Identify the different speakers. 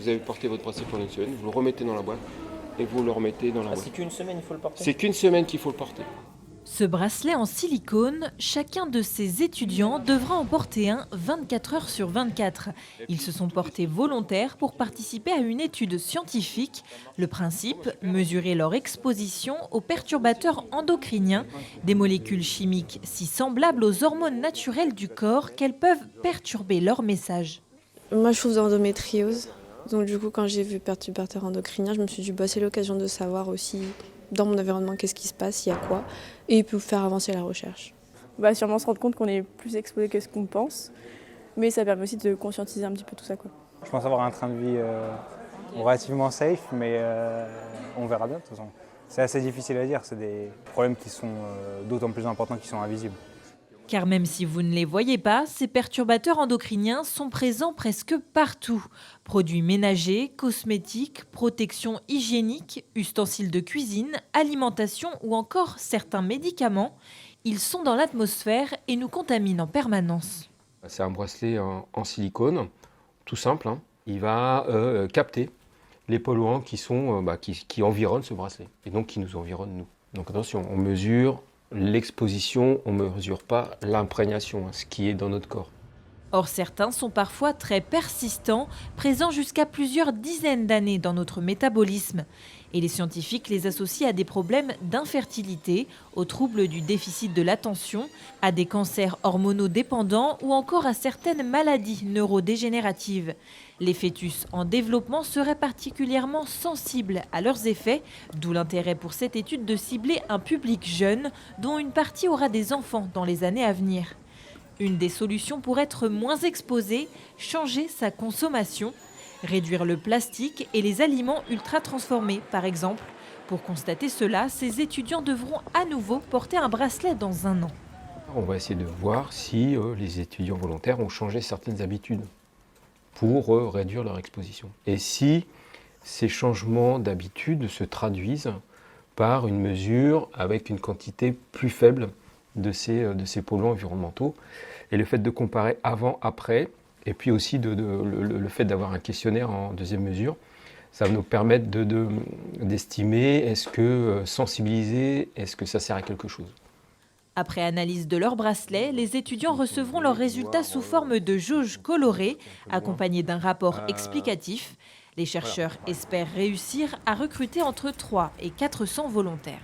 Speaker 1: vous avez porté votre bracelet pendant une semaine, vous le remettez dans la boîte et vous le remettez dans la boîte.
Speaker 2: C'est qu'une semaine, il faut le porter?
Speaker 1: C'est qu'une semaine qu'il faut le porter.
Speaker 3: Ce bracelet en silicone, chacun de ces étudiants devra en porter un 24 heures sur 24. Ils se sont portés volontaires pour participer à une étude scientifique. Le principe, mesurer leur exposition aux perturbateurs endocriniens, des molécules chimiques si semblables aux hormones naturelles du corps qu'elles peuvent perturber leur message.
Speaker 4: Moi, je souffre d'endométriose. Donc du coup, quand j'ai vu perturbateur endocrinien, je me suis dit, c'est l'occasion de savoir aussi dans mon environnement qu'est-ce qui se passe, il y a quoi, et peut faire avancer la recherche.
Speaker 5: Sûrement se rendre compte qu'on est plus exposé que ce qu'on pense, mais ça permet aussi de conscientiser un petit peu tout ça, quoi.
Speaker 6: Je pense avoir un train de vie relativement safe, mais on verra bien de toute façon. C'est assez difficile à dire, c'est des problèmes qui sont d'autant plus importants qu'ils sont invisibles.
Speaker 3: Car même si vous ne les voyez pas, ces perturbateurs endocriniens sont présents presque partout. Produits ménagers, cosmétiques, protection hygiénique, ustensiles de cuisine, alimentation ou encore certains médicaments, ils sont dans l'atmosphère et nous contaminent en permanence.
Speaker 1: C'est un bracelet en silicone, tout simple. Il va capter les polluants qui environnent ce bracelet et donc qui nous environnent nous. Donc attention, on mesure l'exposition, on ne mesure pas l'imprégnation, ce qui est dans notre corps.
Speaker 3: Or, certains sont parfois très persistants, présents jusqu'à plusieurs dizaines d'années dans notre métabolisme. Et les scientifiques les associent à des problèmes d'infertilité, aux troubles du déficit de l'attention, à des cancers hormonaux dépendants ou encore à certaines maladies neurodégénératives. Les fœtus en développement seraient particulièrement sensibles à leurs effets, d'où l'intérêt pour cette étude de cibler un public jeune, dont une partie aura des enfants dans les années à venir. Une des solutions pour être moins exposé, changer sa consommation, réduire le plastique et les aliments ultra transformés par exemple. Pour constater cela, ces étudiants devront à nouveau porter un bracelet dans un an.
Speaker 1: On va essayer de voir si les étudiants volontaires ont changé certaines habitudes pour réduire leur exposition. Et si ces changements d'habitude se traduisent par une mesure avec une quantité plus faible de ces polluants environnementaux. Et le fait de comparer avant-après, et puis aussi le fait d'avoir un questionnaire en deuxième mesure, ça va nous permettre d'estimer, est-ce que sensibiliser, est-ce que ça sert à quelque chose.
Speaker 3: Après analyse de leur bracelet, les étudiants recevront leurs résultats sous forme de jauge colorée, accompagnée d'un rapport explicatif. Les chercheurs espèrent réussir à recruter entre 300 et 400 volontaires.